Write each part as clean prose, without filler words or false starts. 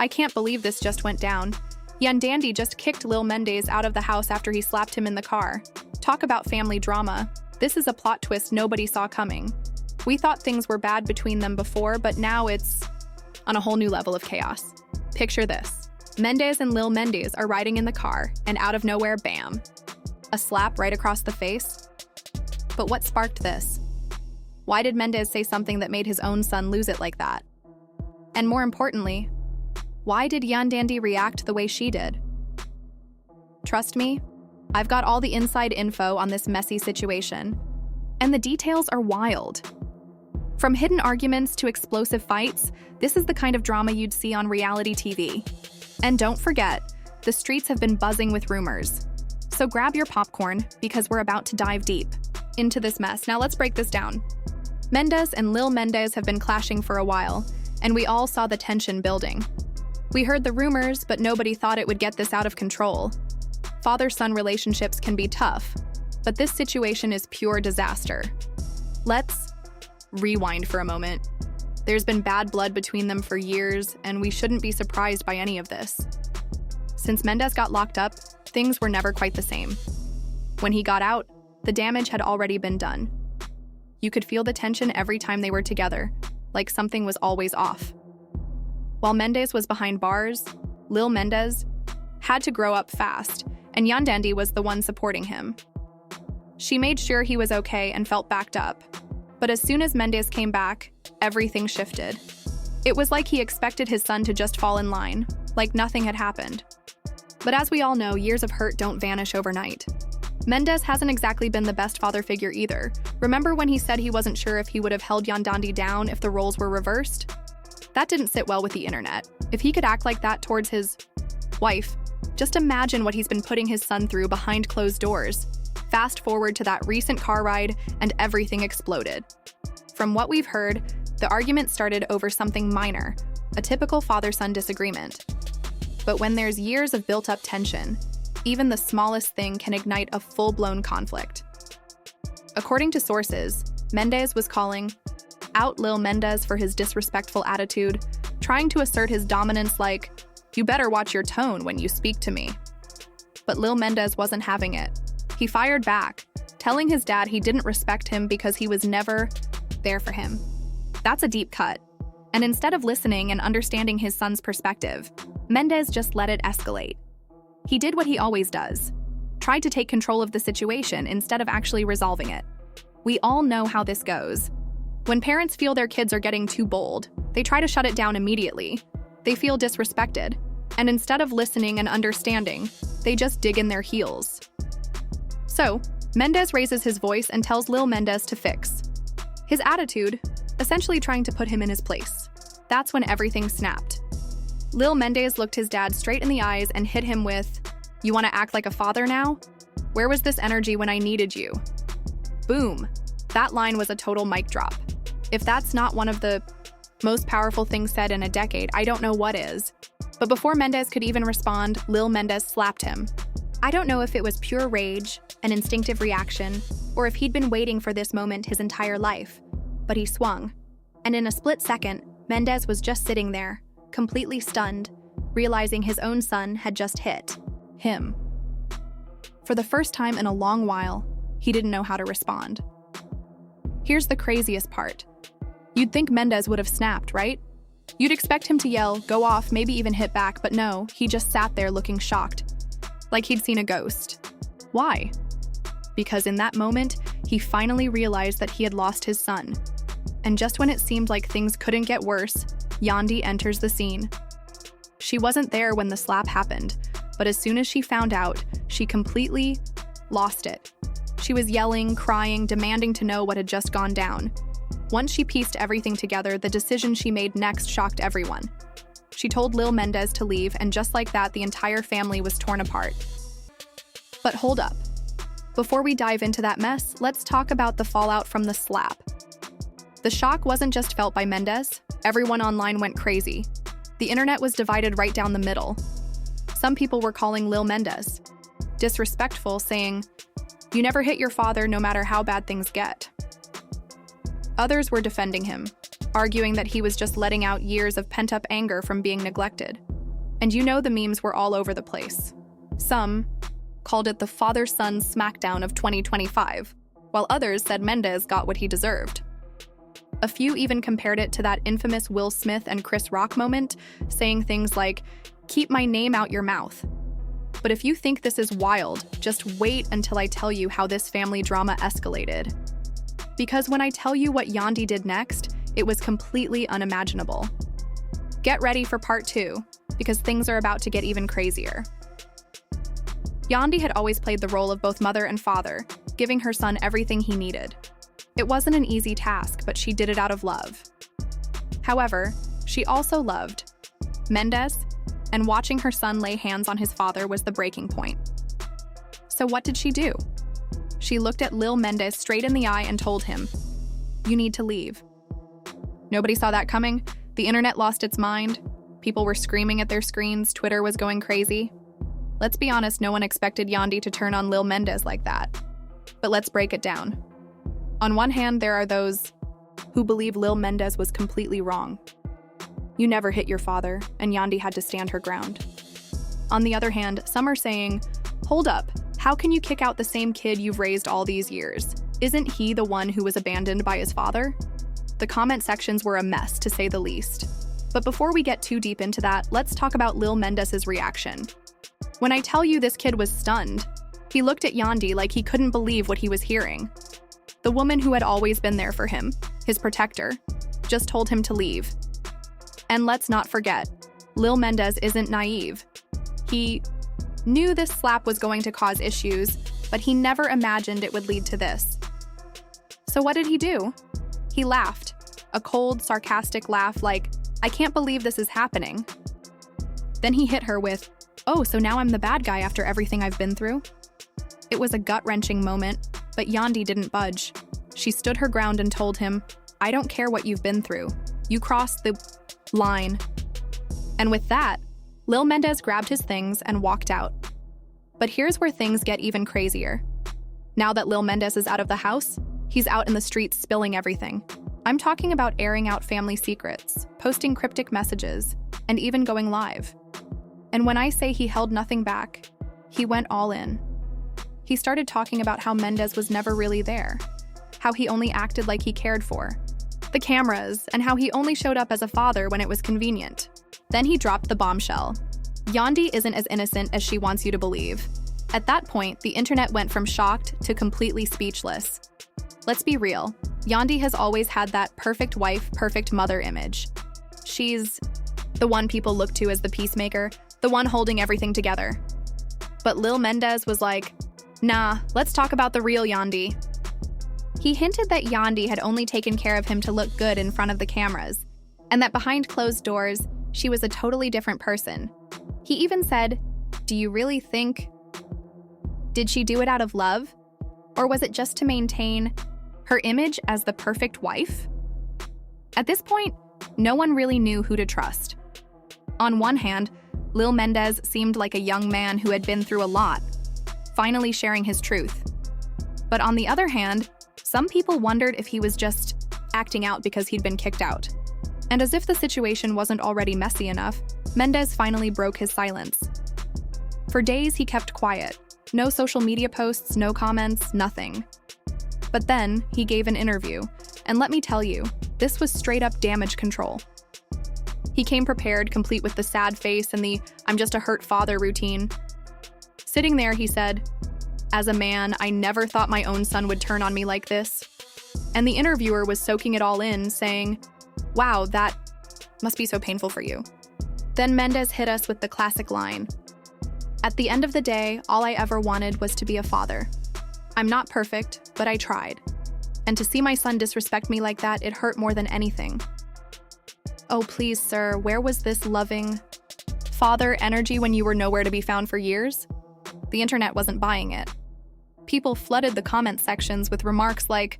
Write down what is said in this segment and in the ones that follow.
I can't believe this just went down. Yandy just kicked Lil Mendeecees out of the house after he slapped him in the car. Talk about family drama. This is a plot twist nobody saw coming. We thought things were bad between them before, but now it's on a whole new level of chaos. Picture this. Mendeecees and Lil Mendeecees are riding in the car, and out of nowhere, bam. A slap right across the face? But what sparked this? Why did Mendeecees say something that made his own son lose it like that? And more importantly, why did Yandy react the way she did? Trust me, I've got all the inside info on this messy situation, and the details are wild. From hidden arguments to explosive fights, this is the kind of drama you'd see on reality TV. And don't forget, the streets have been buzzing with rumors. So grab your popcorn, because we're about to dive deep into this mess. Now let's break this down. Mendeecees and Lil Mendeecees have been clashing for a while, and we all saw the tension building. We heard the rumors, but nobody thought it would get this out of control. Father-son relationships can be tough, but this situation is pure disaster. Let's rewind for a moment. There's been bad blood between them for years, and we shouldn't be surprised by any of this. Since Mendeecees got locked up, things were never quite the same. When he got out, the damage had already been done. You could feel the tension every time they were together, like something was always off. While Mendeecees was behind bars, Lil Mendeecees had to grow up fast, and Yandy was the one supporting him. She made sure he was okay and felt backed up. But as soon as Mendeecees came back, everything shifted. It was like he expected his son to just fall in line, like nothing had happened. But as we all know, years of hurt don't vanish overnight. Mendeecees hasn't exactly been the best father figure either. Remember when he said he wasn't sure if he would have held Yandy down if the roles were reversed? That didn't sit well with the internet. If he could act like that towards his wife, just imagine what he's been putting his son through behind closed doors. Fast forward to that recent car ride, and everything exploded. From what we've heard, the argument started over something minor, a typical father-son disagreement. But when there's years of built-up tension, even the smallest thing can ignite a full-blown conflict. According to sources, Mendeecees was calling out Lil Mendeecees for his disrespectful attitude, trying to assert his dominance like, "You better watch your tone when you speak to me." But Lil Mendeecees wasn't having it. He fired back, telling his dad he didn't respect him because he was never there for him. That's a deep cut. And instead of listening and understanding his son's perspective, Mendeecees just let it escalate. He did what he always does, tried to take control of the situation instead of actually resolving it. We all know how this goes. When parents feel their kids are getting too bold, they try to shut it down immediately. They feel disrespected, and instead of listening and understanding, they just dig in their heels. So, Mendeecees raises his voice and tells Lil Mendeecees to fix his attitude, essentially trying to put him in his place. That's when everything snapped. Lil Mendeecees looked his dad straight in the eyes and hit him with, "You want to act like a father now? Where was this energy when I needed you?" Boom. That line was a total mic drop. If that's not one of the most powerful things said in a decade, I don't know what is. But before Mendeecees could even respond, Lil Mendeecees slapped him. I don't know if it was pure rage, an instinctive reaction, or if he'd been waiting for this moment his entire life. But he swung. And in a split second, Mendeecees was just sitting there, completely stunned, realizing his own son had just hit him. For the first time in a long while, he didn't know how to respond. Here's the craziest part. You'd think Mendeecees would have snapped, right? You'd expect him to yell, go off, maybe even hit back, but no, he just sat there looking shocked, like he'd seen a ghost. Why? Because in that moment, he finally realized that he had lost his son. And just when it seemed like things couldn't get worse, Yandy enters the scene. She wasn't there when the slap happened, but as soon as she found out, she completely lost it. She was yelling, crying, demanding to know what had just gone down. Once she pieced everything together, the decision she made next shocked everyone. She told Lil Mendeecees to leave, and just like that, the entire family was torn apart. But hold up. Before we dive into that mess, let's talk about the fallout from the slap. The shock wasn't just felt by Mendeecees. Everyone online went crazy. The internet was divided right down the middle. Some people were calling Lil Mendeecees disrespectful, saying, "You never hit your father no matter how bad things get." Others were defending him, arguing that he was just letting out years of pent-up anger from being neglected. And you know the memes were all over the place. Some called it the father-son smackdown of 2025, while others said Mendes got what he deserved. A few even compared it to that infamous Will Smith and Chris Rock moment, saying things like, "Keep my name out your mouth." But if you think this is wild, just wait until I tell you how this family drama escalated. Because when I tell you what Yandy did next, it was completely unimaginable. Get ready for part 2, because things are about to get even crazier. Yandy had always played the role of both mother and father, giving her son everything he needed. It wasn't an easy task, but she did it out of love. However, she also loved Mendes, and watching her son lay hands on his father was the breaking point. So what did she do? She looked at Lil Mendeecees straight in the eye and told him, "You need to leave." Nobody saw that coming. The internet lost its mind. People were screaming at their screens. Twitter was going crazy. Let's be honest, no one expected Yandy to turn on Lil Mendeecees like that. But let's break it down. On one hand, there are those who believe Lil Mendeecees was completely wrong. You never hit your father, and Yandy had to stand her ground. On the other hand, some are saying, hold up, how can you kick out the same kid you've raised all these years? Isn't he the one who was abandoned by his father? The comment sections were a mess, to say the least. But before we get too deep into that, let's talk about Lil Mendeecees' reaction. When I tell you this kid was stunned, he looked at Yandy like he couldn't believe what he was hearing. The woman who had always been there for him, his protector, just told him to leave. And let's not forget, Lil Mendeecees isn't naive. He knew this slap was going to cause issues, but he never imagined it would lead to this. So what did he do? He laughed, a cold, sarcastic laugh like, "I can't believe this is happening." Then he hit her with, "Oh, so now I'm the bad guy after everything I've been through?" It was a gut-wrenching moment, but Yandy didn't budge. She stood her ground and told him, "I don't care what you've been through. You crossed the line." And with that, Lil Mendeecees grabbed his things and walked out. But here's where things get even crazier. Now that Lil Mendeecees is out of the house, he's out in the streets spilling everything. I'm talking about airing out family secrets, posting cryptic messages, and even going live. And when I say he held nothing back, he went all in. He started talking about how Mendeecees was never really there, how he only acted like he cared for the cameras, and how he only showed up as a father when it was convenient. Then he dropped the bombshell. Yandy isn't as innocent as she wants you to believe. At that point, the internet went from shocked to completely speechless. Let's be real, Yandy has always had that perfect wife, perfect mother image. She's the one people look to as the peacemaker, the one holding everything together. But Lil Mendeecees was like, nah, let's talk about the real Yandy. He hinted that Yandy had only taken care of him to look good in front of the cameras, and that behind closed doors, she was a totally different person. He even said, "Do you really think? Did she do it out of love? Or was it just to maintain her image as the perfect wife?" At this point, no one really knew who to trust. On one hand, Lil Mendeecees seemed like a young man who had been through a lot, finally sharing his truth. But on the other hand, some people wondered if he was just acting out because he'd been kicked out. And as if the situation wasn't already messy enough, Mendeecees finally broke his silence. For days, he kept quiet. No social media posts, no comments, nothing. But then, he gave an interview, and let me tell you, this was straight-up damage control. He came prepared, complete with the sad face and the "I'm just a hurt father" routine. Sitting there, he said, "As a man, I never thought my own son would turn on me like this." And the interviewer was soaking it all in, saying, "Wow, that must be so painful for you." Then Mendeecees hit us with the classic line, "At the end of the day, all I ever wanted was to be a father. I'm not perfect, but I tried. And to see my son disrespect me like that, it hurt more than anything. Oh, please, sir, where was this loving father energy when you were nowhere to be found for years?" The internet wasn't buying it. People flooded the comment sections with remarks like,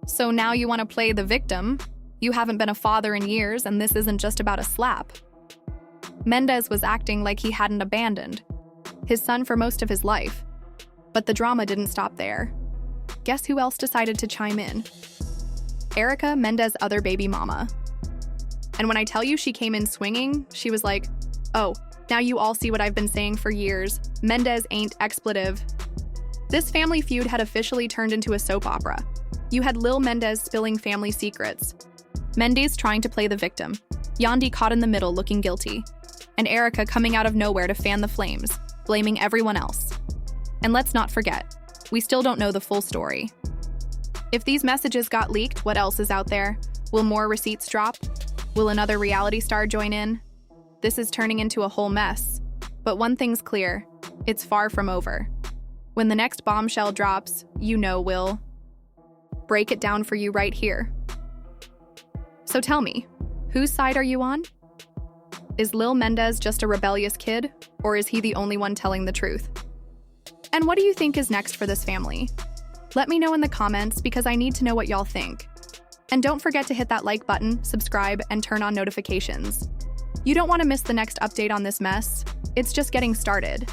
"So now you want to play the victim? You haven't been a father in years, and this isn't just about a slap." Mendeecees was acting like he hadn't abandoned his son for most of his life. But the drama didn't stop there. Guess who else decided to chime in? Erica, Mendeecees' other baby mama. And when I tell you she came in swinging, she was like, "Oh, Now you all see what I've been saying for years. Mendez ain't expletive. This family feud had officially turned into a soap opera. You had Lil Mendeecees spilling family secrets, Mendeecees trying to play the victim, Yandy caught in the middle looking guilty, and Erica coming out of nowhere to fan the flames, blaming everyone else. And let's not forget, we still don't know the full story. If these messages got leaked, what else is out there? Will more receipts drop? Will another reality star join in? This is turning into a whole mess. But one thing's clear, it's far from over. When the next bombshell drops, you know we'll break it down for you right here. So tell me, whose side are you on? Is Lil Mendeecees just a rebellious kid, or is he the only one telling the truth? And what do you think is next for this family? Let me know in the comments because I need to know what y'all think. And don't forget to hit that like button, subscribe, and turn on notifications. You don't want to miss the next update on this mess. It's just getting started.